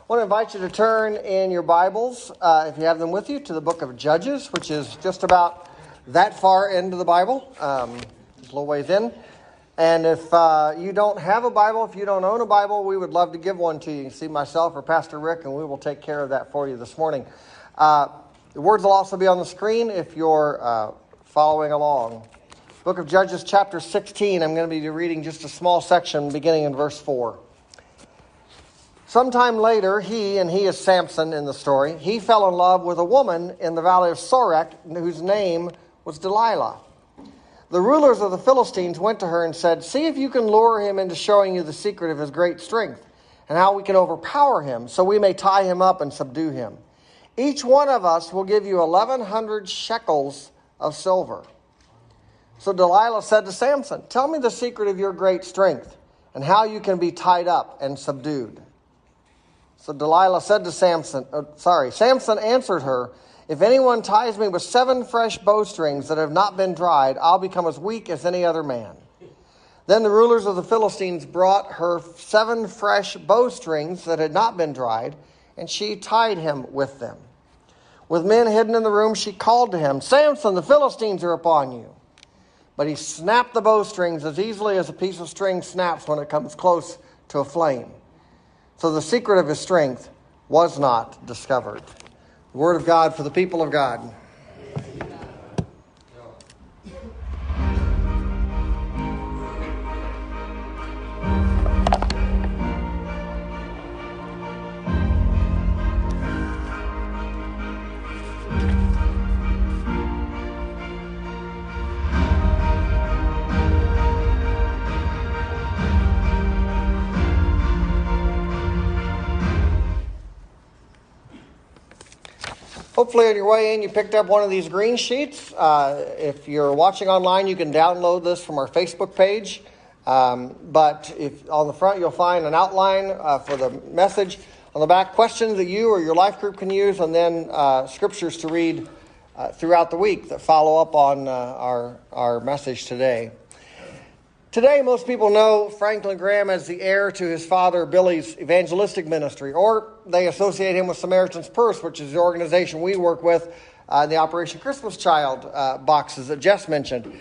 I want to invite you to turn in your Bibles, if you have them with you, to the book of Judges, which is just about that far into the Bible, just a little ways in. And if you don't have a Bible, if you don't own a Bible, we would love to give one to you. You can see myself or Pastor Rick, and we will take care of that for you this morning. The words will also be on the screen if you're following along. Book of Judges, chapter 16. I'm going to be reading just a small section beginning in verse 4. Sometime later, he is Samson in the story, he fell in love with a woman in the valley of Sorek whose name was Delilah. The rulers of the Philistines went to her and said, "See if you can lure him into showing you the secret of his great strength and how we can overpower him so we may tie him up and subdue him. Each one of us will give you 1,100 shekels of silver." So Delilah said to Samson, "Tell me the secret of your great strength and how you can be tied up and subdued." So Delilah said to Samson answered her, "If anyone ties me with 7 fresh bowstrings that have not been dried, I'll become as weak as any other man." Then the rulers of the Philistines brought her 7 fresh bowstrings that had not been dried, and she tied him with them. With men hidden in the room, she called to him, "Samson, the Philistines are upon you." But he snapped the bowstrings as easily as a piece of string snaps when it comes close to a flame. So the secret of his strength was not discovered. The word of God for the people of God. Hopefully on your way in you picked up one of these green sheets. If you're watching online, you can download this from our Facebook page. But if on the front you'll find an outline for the message. On the back, questions that you or your life group can use, and then scriptures to read throughout the week that follow up on our message today. Today, most people know Franklin Graham as the heir to his father Billy's evangelistic ministry, or they associate him with Samaritan's Purse, which is the organization we work with, the Operation Christmas Child boxes that Jess mentioned.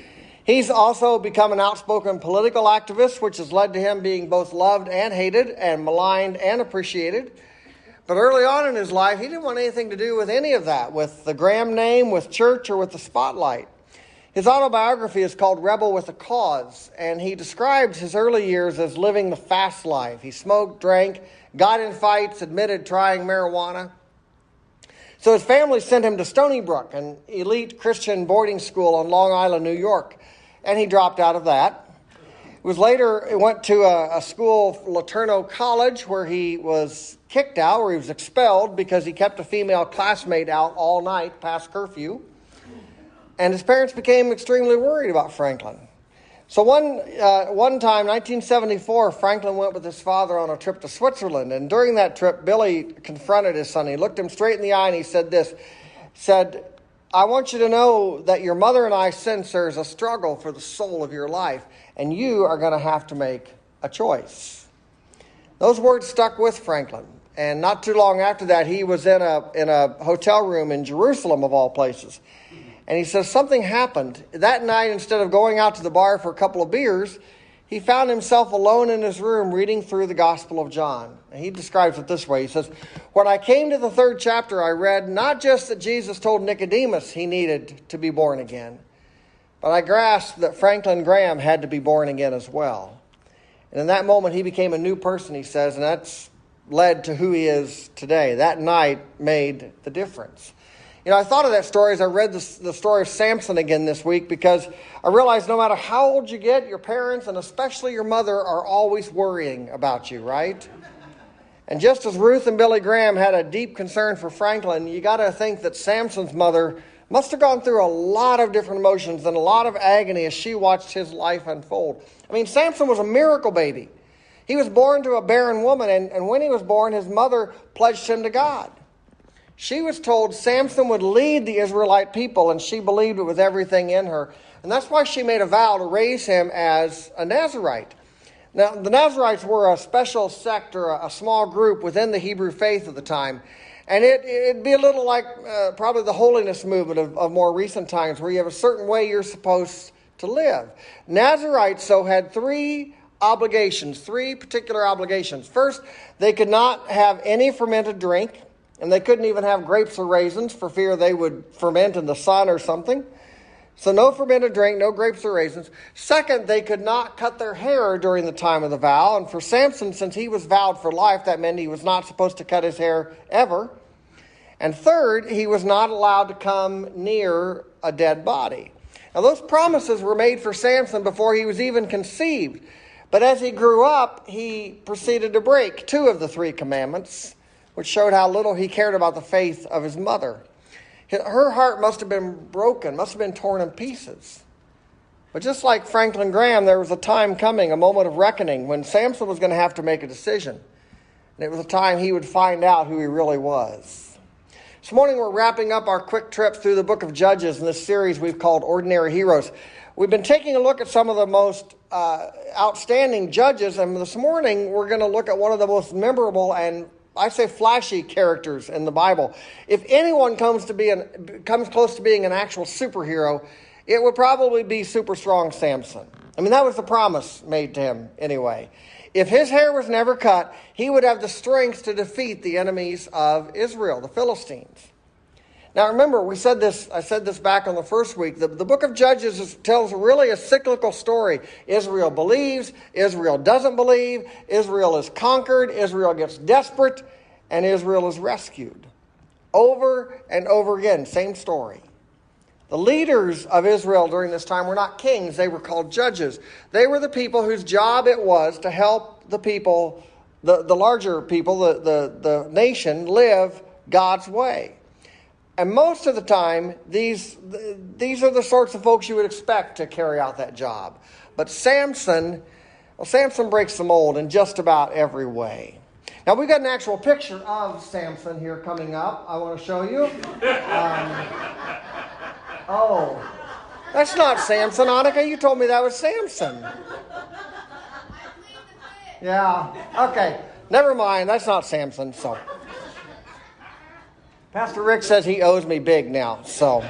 He's also become an outspoken political activist, which has led to him being both loved and hated, and maligned and appreciated. But early on in his life, he didn't want anything to do with any of that, with the Graham name, with church, or with the spotlight. His autobiography is called Rebel with a Cause, and he describes his early years as living the fast life. He smoked, drank, got in fights, admitted trying marijuana. So his family sent him to Stony Brook, an elite Christian boarding school on Long Island, New York, and he dropped out of that. It was later, he went to a school, Laterno College, where he was kicked out, where he was expelled because he kept a female classmate out all night past curfew. And his parents became extremely worried about Franklin. So one time, 1974, Franklin went with his father on a trip to Switzerland. And during that trip, Billy confronted his son. He looked him straight in the eye and he said this. "I want you to know that your mother and I sense there's a struggle for the soul of your life. And you are going to have to make a choice." Those words stuck with Franklin. And not too long after that, he was in a hotel room in Jerusalem, of all places. And he says something happened. That night, instead of going out to the bar for a couple of beers, he found himself alone in his room reading through the Gospel of John. And he describes it this way. He says, "When I came to the 3rd chapter, I read not just that Jesus told Nicodemus he needed to be born again, but I grasped that Franklin Graham had to be born again as well. And in that moment, he became a new person," he says, and that's led to who he is today. That night made the difference. You know, I thought of that story as I read the story of Samson again this week, because I realized no matter how old you get, your parents, and especially your mother, are always worrying about you, right? And just as Ruth and Billy Graham had a deep concern for Franklin, you got to think that Samson's mother must have gone through a lot of different emotions and a lot of agony as she watched his life unfold. I mean, Samson was a miracle baby. He was born to a barren woman, and when he was born, his mother pledged him to God. She was told Samson would lead the Israelite people, and she believed it with everything in her. And that's why she made a vow to raise him as a Nazirite. Now, the Nazarites were a special sect or a small group within the Hebrew faith of the time. And it'd be a little like probably the holiness movement of more recent times, where you have a certain way you're supposed to live. Nazarites, though, had three particular obligations. First, they could not have any fermented drink, and they couldn't even have grapes or raisins for fear they would ferment in the sun or something. So no fermented drink, no grapes or raisins. Second, they could not cut their hair during the time of the vow. And for Samson, since he was vowed for life, that meant he was not supposed to cut his hair ever. And third, he was not allowed to come near a dead body. Now, those promises were made for Samson before he was even conceived. But as he grew up, he proceeded to break two of the three commandments, which showed how little he cared about the faith of his mother. Her heart must have been broken, must have been torn in pieces. But just like Franklin Graham, there was a time coming, a moment of reckoning, when Samson was going to have to make a decision. And it was a time he would find out who he really was. This morning we're wrapping up our quick trip through the book of Judges in this series we've called Ordinary Heroes. We've been taking a look at some of the most outstanding judges, and this morning we're going to look at one of the most memorable and I say flashy characters in the Bible. If anyone comes close to being an actual superhero, it would probably be super strong Samson. I mean, that was the promise made to him anyway. If his hair was never cut, he would have the strength to defeat the enemies of Israel, the Philistines. Now remember, I said this back on the first week, the book of Judges tells really a cyclical story. Israel believes, Israel doesn't believe, Israel is conquered, Israel gets desperate, and Israel is rescued. Over and over again, same story. The leaders of Israel during this time were not kings, they were called judges. They were the people whose job it was to help the people, the larger people, the nation, live God's way. And most of the time, these are the sorts of folks you would expect to carry out that job. But Samson breaks the mold in just about every way. Now, we've got an actual picture of Samson here coming up. I want to show you. That's not Samson, Annika. You told me that was Samson. Yeah, okay. Never mind. That's not Samson, so... Pastor Rick says he owes me big now. So,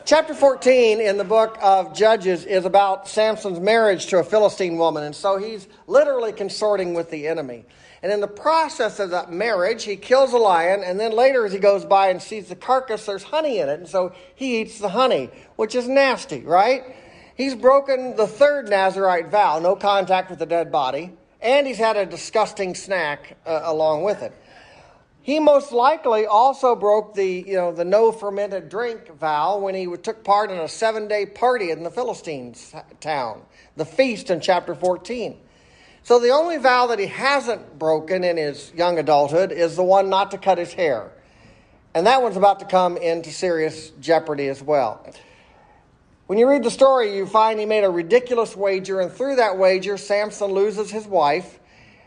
chapter 14 in the book of Judges is about Samson's marriage to a Philistine woman. And so he's literally consorting with the enemy. And in the process of that marriage, he kills a lion. And then later as he goes by and sees the carcass, there's honey in it. And so he eats the honey, which is nasty, right? He's broken the third Nazarite vow, no contact with the dead body. And he's had a disgusting snack along with it. He most likely also broke the no fermented drink vow when he took part in a 7-day party in the Philistines' town, the feast in chapter 14. So the only vow that he hasn't broken in his young adulthood is the one not to cut his hair. And that one's about to come into serious jeopardy as well. When you read the story, you find he made a ridiculous wager, and through that wager, Samson loses his wife.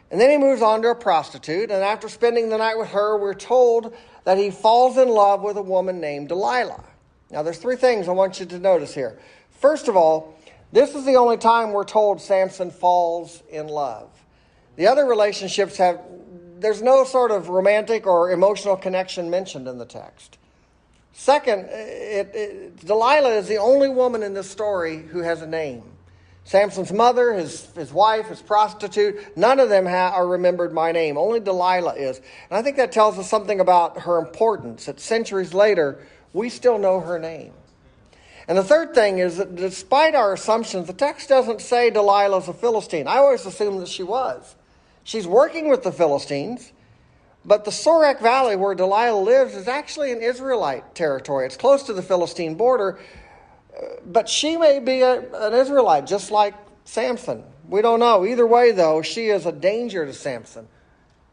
And then he moves on to a prostitute, and after spending the night with her, we're told that he falls in love with a woman named Delilah. Now, there's three things I want you to notice here. First of all, this is the only time we're told Samson falls in love. The other relationships there's no sort of romantic or emotional connection mentioned in the text. Second, Delilah is the only woman in this story who has a name. Samson's mother, his wife, his prostitute, none of them are remembered by name. Only Delilah is. And I think that tells us something about her importance. That centuries later, we still know her name. And the third thing is that despite our assumptions, the text doesn't say Delilah's a Philistine. I always assumed that she was. She's working with the Philistines, but the Sorek Valley where Delilah lives is actually an Israelite territory. It's close to the Philistine border. But she may be an Israelite, just like Samson. We don't know. Either way, though, she is a danger to Samson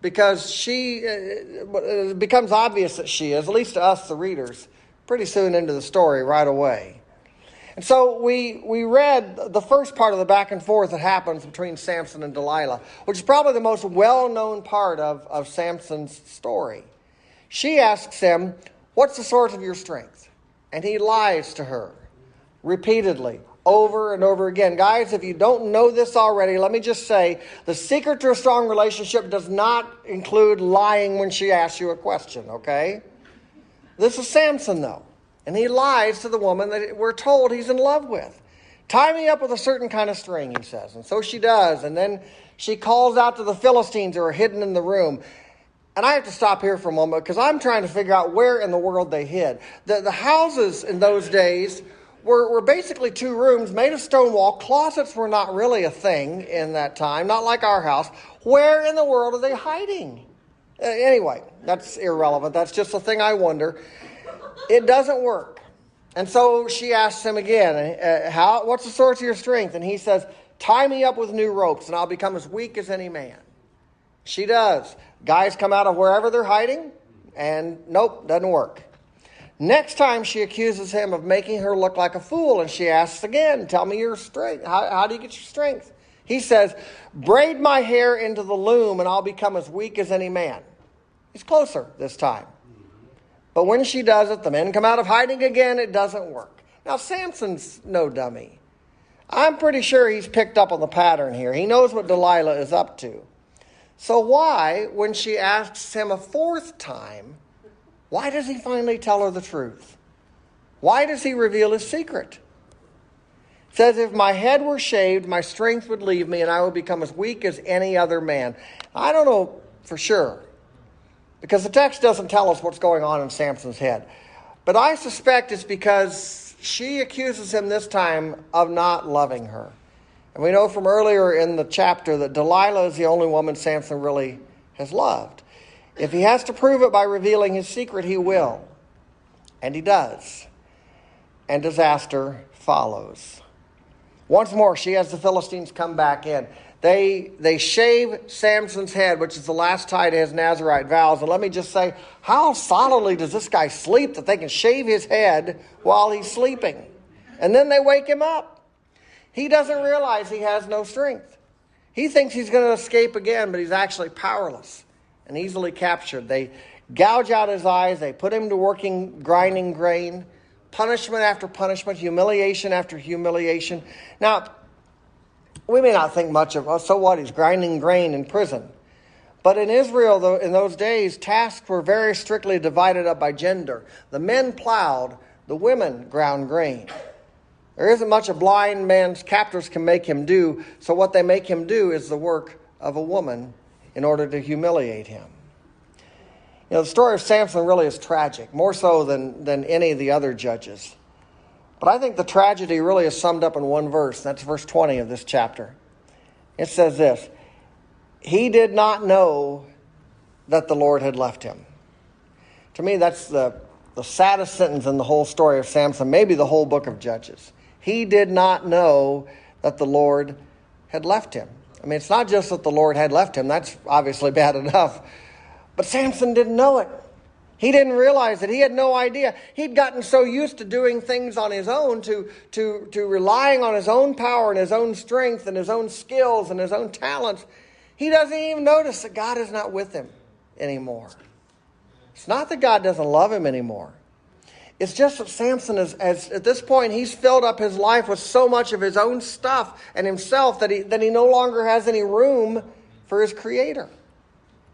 because it becomes obvious that she is, at least to us, the readers, pretty soon into the story right away. And so we read the first part of the back and forth that happens between Samson and Delilah, which is probably the most well-known part of Samson's story. She asks him, "What's the source of your strength?" And he lies to her repeatedly, over and over again. Guys, if you don't know this already, let me just say, the secret to a strong relationship does not include lying when she asks you a question, okay? This is Samson, though. And he lies to the woman that we're told he's in love with. Tie me up with a certain kind of string, he says. And so she does. And then she calls out to the Philistines who are hidden in the room. And I have to stop here for a moment because I'm trying to figure out where in the world they hid. The houses in those days were basically 2 rooms made of stone wall. Closets were not really a thing in that time, not like our house. Where in the world are they hiding? Anyway, that's irrelevant. That's just a thing I wonder. It doesn't work. And so she asks him again, what's the source of your strength? And he says, tie me up with new ropes and I'll become as weak as any man. She does. Guys come out of wherever they're hiding and nope, doesn't work. Next time she accuses him of making her look like a fool, and she asks again, tell me your strength. How do you get your strength? He says, braid my hair into the loom and I'll become as weak as any man. He's closer this time. But when she does it, the men come out of hiding again. It doesn't work. Now, Samson's no dummy. I'm pretty sure he's picked up on the pattern here. He knows what Delilah is up to. So why, when she asks him a 4th time, why does he finally tell her the truth? Why does he reveal his secret? It says, if my head were shaved, my strength would leave me and I would become as weak as any other man. I don't know for sure, because the text doesn't tell us what's going on in Samson's head. But I suspect it's because she accuses him this time of not loving her. And we know from earlier in the chapter that Delilah is the only woman Samson really has loved. If he has to prove it by revealing his secret, he will. And he does. And disaster follows. Once more, she has the Philistines come back in. They shave Samson's head, which is the last tie to his Nazirite vows. And let me just say, how solidly does this guy sleep that they can shave his head while he's sleeping? And then they wake him up. He doesn't realize he has no strength. He thinks he's going to escape again, but he's actually powerless and easily captured. They gouge out his eyes. They put him to working, grinding grain. Punishment after punishment, humiliation after humiliation. Now, we may not think much of, so what, he's grinding grain in prison. But in Israel, though, in those days, tasks were very strictly divided up by gender. The men plowed, the women ground grain. There isn't much a blind man's captors can make him do, so what they make him do is the work of a woman in order to humiliate him. You know, the story of Samson really is tragic, more so than any of the other judges. But I think the tragedy really is summed up in one verse. That's verse 20 of this chapter. It says this, he did not know that the Lord had left him. To me, that's the saddest sentence in the whole story of Samson, maybe the whole book of Judges. He did not know that the Lord had left him. I mean, it's not just that the Lord had left him. That's obviously bad enough. But Samson didn't know it. He didn't realize it. He had no idea. He'd gotten so used to doing things on his own, to relying on his own power and his own strength and his own skills and his own talents. He doesn't even notice that God is not with him anymore. It's not that God doesn't love him anymore. It's just that Samson is, at this point, he's filled up his life with so much of his own stuff and himself that he no longer has any room for his Creator,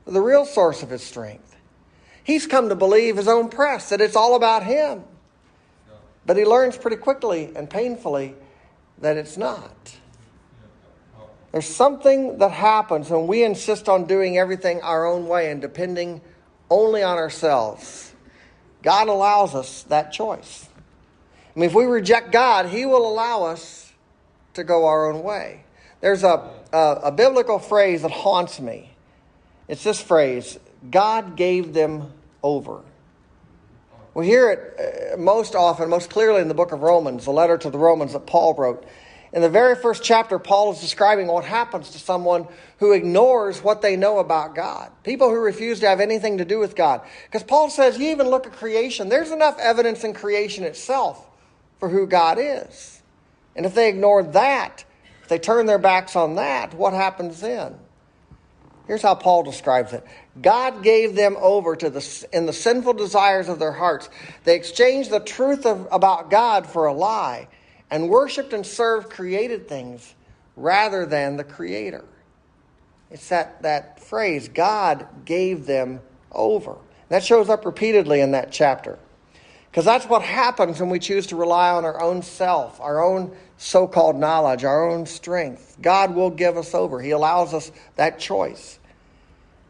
the real source of his strength. He's come to believe his own press, that it's all about him. But he learns pretty quickly and painfully that it's not. There's something that happens when we insist on doing everything our own way and depending only on ourselves. God allows us that choice. I mean, if we reject God, He will allow us to go our own way. There's a biblical phrase that haunts me. It's this phrase, God gave them over. We hear it most often, most clearly in the book of Romans, the letter to the Romans that Paul wrote. In the very first chapter, Paul is describing what happens to someone who ignores what they know about God. People who refuse to have anything to do with God. Because Paul says, you even look at creation. There's enough evidence in creation itself for who God is. And if they ignore that, if they turn their backs on that, what happens then? Here's how Paul describes it. God gave them over in the sinful desires of their hearts. They exchanged the truth about God for a lie and worshiped and served created things rather than the Creator. It's that phrase, God gave them over. That shows up repeatedly in that chapter. Because that's what happens when we choose to rely on our own self, our own so-called knowledge, our own strength. God will give us over. He allows us that choice.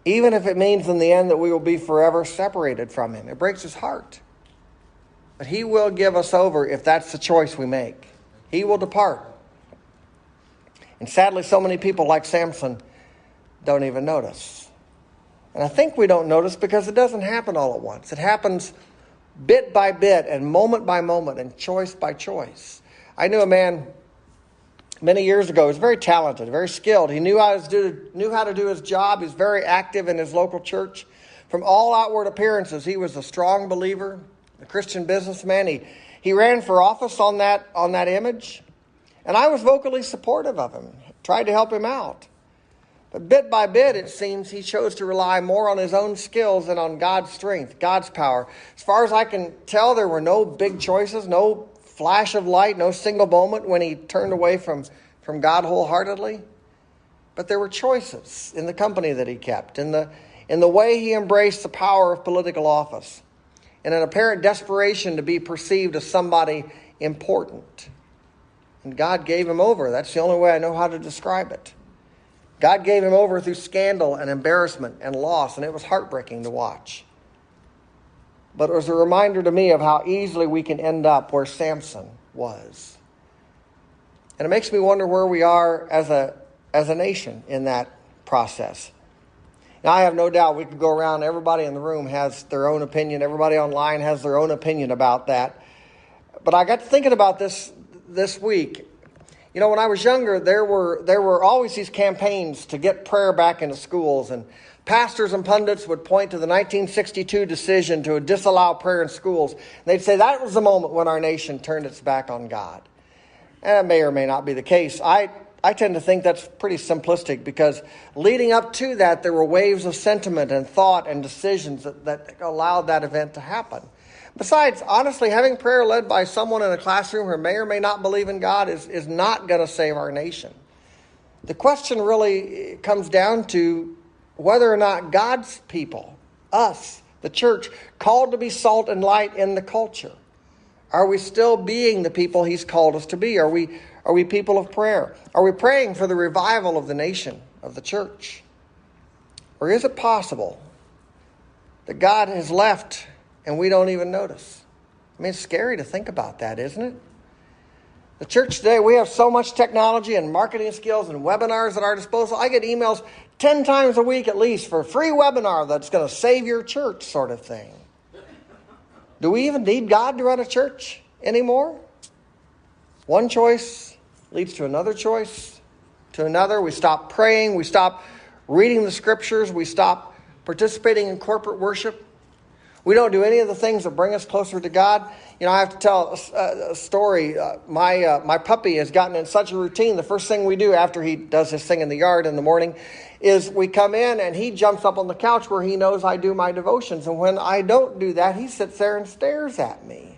Even if it means in the end that we will be forever separated from Him. It breaks His heart. But He will give us over if that's the choice we make. He will depart. And sadly, so many people like Samson don't even notice. And I think we don't notice because it doesn't happen all at once. It happens bit by bit and moment by moment and choice by choice. I knew a man many years ago. He was very talented, very skilled. He knew how to do his job. He was very active in his local church. From all outward appearances, he was a strong believer, a Christian businessman. He ran for office on that image. And I was vocally supportive of him, tried to help him out. But bit by bit, it seems, he chose to rely more on his own skills than on God's strength, God's power. As far as I can tell, there were no big choices, no flash of light, no single moment when he turned away from God wholeheartedly. But there were choices in the company that he kept, in the way he embraced the power of political office, in an apparent desperation to be perceived as somebody important. And God gave him over. That's the only way I know how to describe it. God gave him over through scandal and embarrassment and loss, and it was heartbreaking to watch. But it was a reminder to me of how easily we can end up where Samson was. And it makes me wonder where we are as a nation in that process. Now, I have no doubt we could go around, everybody in the room has their own opinion, everybody online has their own opinion about that. But I got to thinking about this week. You know, when I was younger, there were always these campaigns to get prayer back into schools, and pastors and pundits would point to the 1962 decision to disallow prayer in schools. And they'd say that was the moment when our nation turned its back on God. And it may or may not be the case. I tend to think that's pretty simplistic because leading up to that, there were waves of sentiment and thought and decisions that allowed that event to happen. Besides, honestly, having prayer led by someone in a classroom who may or may not believe in God is not going to save our nation. The question really comes down to whether or not God's people, us, the church, called to be salt and light in the culture. Are we still being the people He's called us to be? Are we people of prayer? Are we praying for the revival of the nation, of the church? Or is it possible that God has left and we don't even notice? I mean, it's scary to think about that, isn't it? The church today, we have so much technology and marketing skills and webinars at our disposal. I get emails 10 times a week at least for a free webinar that's going to save your church sort of thing. Do we even need God to run a church anymore? One choice leads to another choice, to another. We stop praying. We stop reading the scriptures. We stop participating in corporate worship. We don't do any of the things that bring us closer to God. You know, I have to tell a story. My puppy has gotten in such a routine. The first thing we do after he does his thing in the yard in the morning is we come in and he jumps up on the couch where he knows I do my devotions. And when I don't do that, he sits there and stares at me.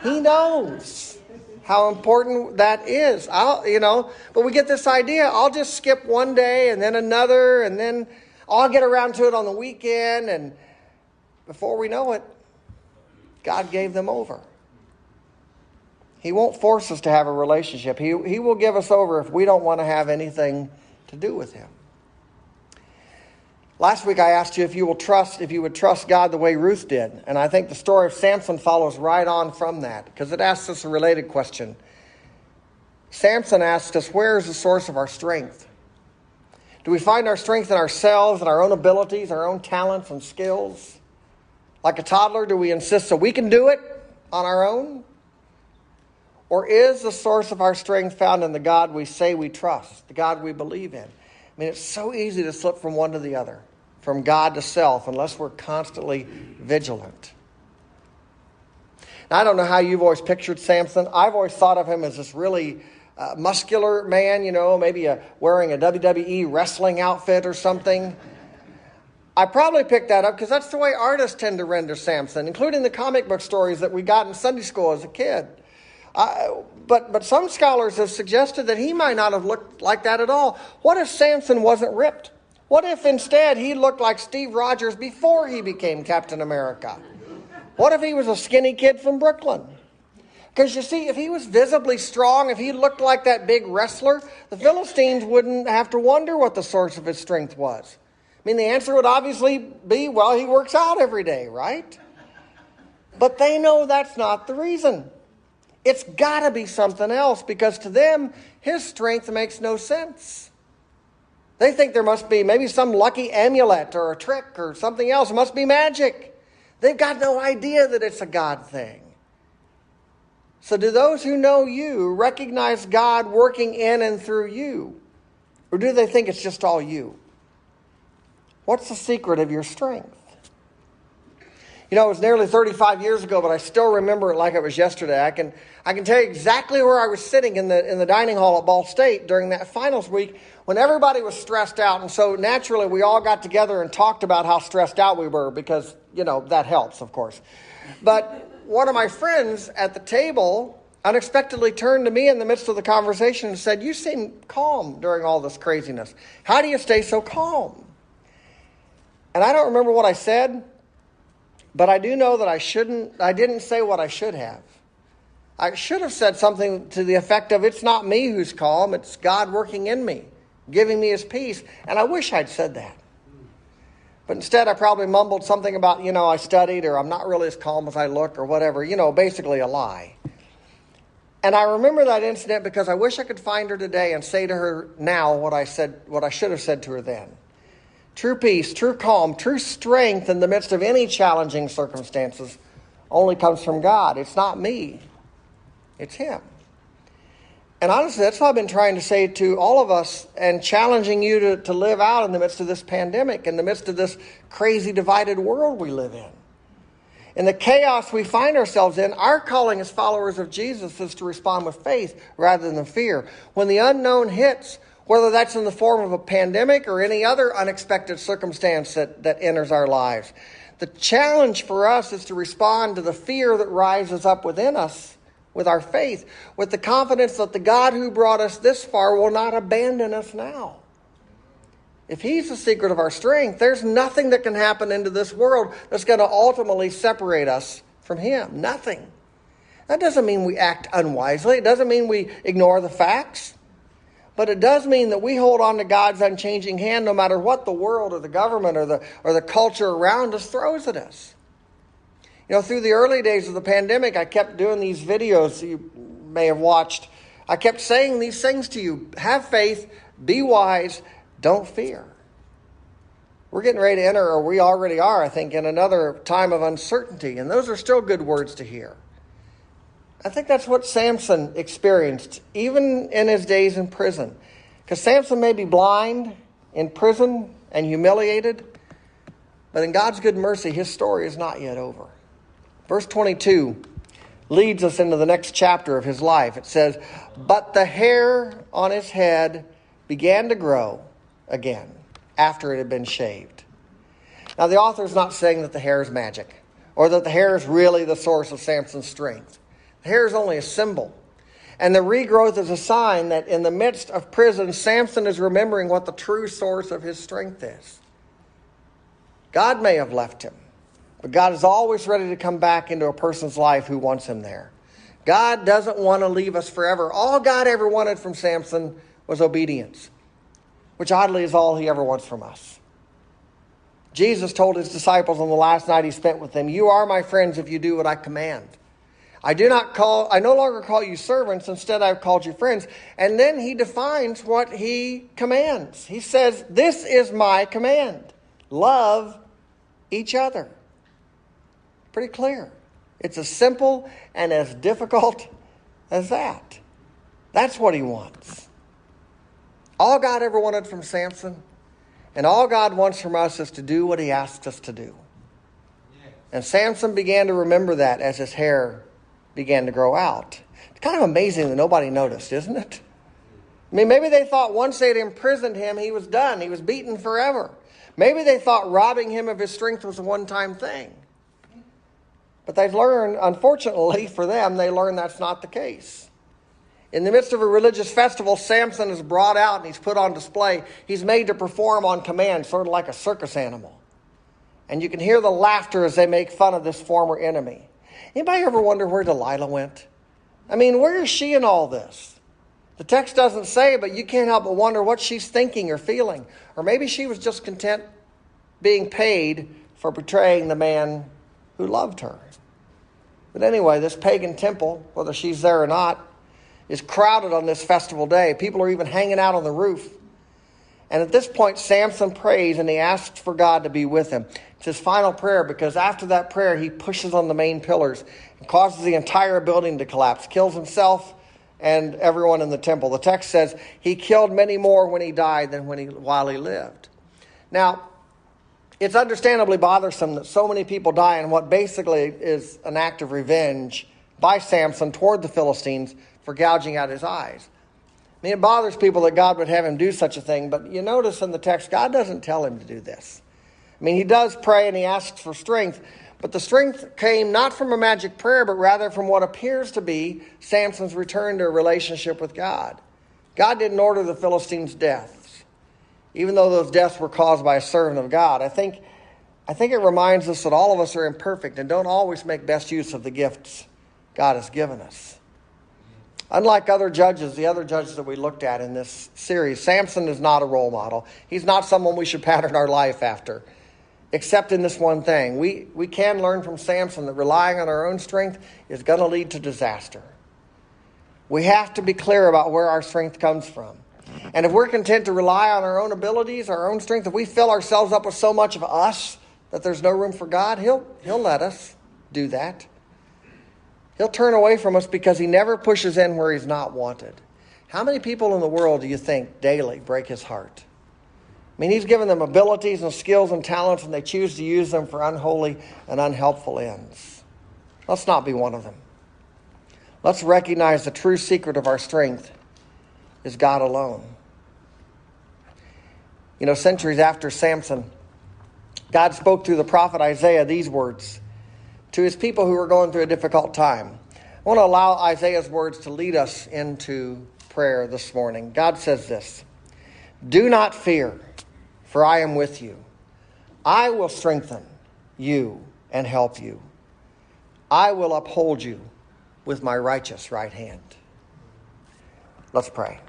He knows how important that is. But we get this idea, I'll just skip one day and then another, and then I'll get around to it on the weekend, and before we know it, God gave them over. He won't force us to have a relationship. He will give us over if we don't want to have anything to do with Him. Last week I asked you if you would trust God the way Ruth did. And I think the story of Samson follows right on from that, because it asks us a related question. Samson asked us, where is the source of our strength? Do we find our strength in ourselves and our own abilities, our own talents and skills? Like a toddler, do we insist that we can do it on our own? Or is the source of our strength found in the God we say we trust, the God we believe in? I mean, it's so easy to slip from one to the other, from God to self, unless we're constantly vigilant. Now, I don't know how you've always pictured Samson. I've always thought of him as this really muscular man, maybe wearing a WWE wrestling outfit or something. I probably picked that up because that's the way artists tend to render Samson, including the comic book stories that we got in Sunday school as a kid. But some scholars have suggested that he might not have looked like that at all. What if Samson wasn't ripped? What if instead he looked like Steve Rogers before he became Captain America? What if he was a skinny kid from Brooklyn? Because you see, if he was visibly strong, if he looked like that big wrestler, the Philistines wouldn't have to wonder what the source of his strength was. I mean, the answer would obviously be, well, he works out every day, right? But they know that's not the reason. It's got to be something else, because to them, his strength makes no sense. They think there must be maybe some lucky amulet or a trick or something else. It must be magic. They've got no idea that it's a God thing. So do those who know you recognize God working in and through you? Or do they think it's just all you? What's the secret of your strength? You know, it was nearly 35 years ago, but I still remember it like it was yesterday. I can tell you exactly where I was sitting in the dining hall at Ball State during that finals week when everybody was stressed out. And so naturally, we all got together and talked about how stressed out we were because, that helps, of course. But one of my friends at the table unexpectedly turned to me in the midst of the conversation and said, "You seem calm during all this craziness. How do you stay so calm?" And I don't remember what I said, but I do know that I didn't say what I should have. I should have said something to the effect of, "It's not me who's calm, it's God working in me, giving me his peace." And I wish I'd said that. But instead, I probably mumbled something about, I studied, or I'm not really as calm as I look, or whatever, basically a lie. And I remember that incident because I wish I could find her today and say to her now what I should have said to her then. True peace, true calm, true strength in the midst of any challenging circumstances only comes from God. It's not me. It's him. And honestly, that's what I've been trying to say to all of us and challenging you to live out in the midst of this pandemic, in the midst of this crazy divided world we live in. In the chaos we find ourselves in, our calling as followers of Jesus is to respond with faith rather than fear. When the unknown hits, whether that's in the form of a pandemic or any other unexpected circumstance that enters our lives, the challenge for us is to respond to the fear that rises up within us with our faith, with the confidence that the God who brought us this far will not abandon us now. If he's the secret of our strength, there's nothing that can happen into this world that's going to ultimately separate us from him. Nothing. That doesn't mean we act unwisely. It doesn't mean we ignore the facts. But it does mean that we hold on to God's unchanging hand no matter what the world or the government or the culture around us throws at us. Through the early days of the pandemic, I kept doing these videos you may have watched. I kept saying these things to you. Have faith, be wise, don't fear. We're getting ready to enter, or we already are, I think, in another time of uncertainty. And those are still good words to hear. I think that's what Samson experienced, even in his days in prison. Because Samson may be blind, in prison, and humiliated, but in God's good mercy, his story is not yet over. Verse 22 leads us into the next chapter of his life. It says, "But the hair on his head began to grow again after it had been shaved." Now, the author is not saying that the hair is magic or that the hair is really the source of Samson's strength. The hair is only a symbol. And the regrowth is a sign that in the midst of prison, Samson is remembering what the true source of his strength is. God may have left him, but God is always ready to come back into a person's life who wants him there. God doesn't want to leave us forever. All God ever wanted from Samson was obedience, which oddly is all he ever wants from us. Jesus told his disciples on the last night he spent with them, "You are my friends if you do what I command. I no longer call you servants, instead I've called you friends." And then he defines what he commands. He says, "This is my command. Love each other." Pretty clear. It's as simple and as difficult as that. That's what he wants. All God ever wanted from Samson, and all God wants from us, is to do what he asks us to do. And Samson began to remember that as his hair began to grow out. It's kind of amazing that nobody noticed, isn't it? I mean, maybe they thought once they'd imprisoned him, he was done. He was beaten forever. Maybe they thought robbing him of his strength was a one-time thing. But they learn, unfortunately for them, they learn that's not the case. In the midst of a religious festival, Samson is brought out and he's put on display. He's made to perform on command, sort of like a circus animal. And you can hear the laughter as they make fun of this former enemy. Anybody ever wonder where Delilah went? I mean, where is she in all this? The text doesn't say, but you can't help but wonder what she's thinking or feeling. Or maybe she was just content being paid for betraying the man who loved her. But anyway, this pagan temple, whether she's there or not, is crowded on this festival day. People are even hanging out on the roof. And at this point, Samson prays and he asks for God to be with him. It's his final prayer, because after that prayer, he pushes on the main pillars and causes the entire building to collapse, kills himself and everyone in the temple. The text says he killed many more when he died than while he lived. Now, it's understandably bothersome that so many people die in what basically is an act of revenge by Samson toward the Philistines for gouging out his eyes. I mean, it bothers people that God would have him do such a thing, but you notice in the text, God doesn't tell him to do this. I mean, he does pray and he asks for strength, but the strength came not from a magic prayer, but rather from what appears to be Samson's return to a relationship with God. God didn't order the Philistines' deaths, even though those deaths were caused by a servant of God. I think it reminds us that all of us are imperfect and don't always make best use of the gifts God has given us. Unlike other judges, the other judges that we looked at in this series, Samson is not a role model. He's not someone we should pattern our life after, except in this one thing. We can learn from Samson that relying on our own strength is going to lead to disaster. We have to be clear about where our strength comes from. And if we're content to rely on our own abilities, our own strength, if we fill ourselves up with so much of us that there's no room for God, He'll let us do that. He'll turn away from us because He never pushes in where He's not wanted. How many people in the world do you think daily break His heart? I mean, He's given them abilities and skills and talents, and they choose to use them for unholy and unhelpful ends. Let's not be one of them. Let's recognize the true secret of our strength is God alone. You know, centuries after Samson, God spoke through the prophet Isaiah these words to His people who were going through a difficult time. I want to allow Isaiah's words to lead us into prayer this morning. God says this: "Do not fear, for I am with you. I will strengthen you and help you. I will uphold you with my righteous right hand." Let's pray.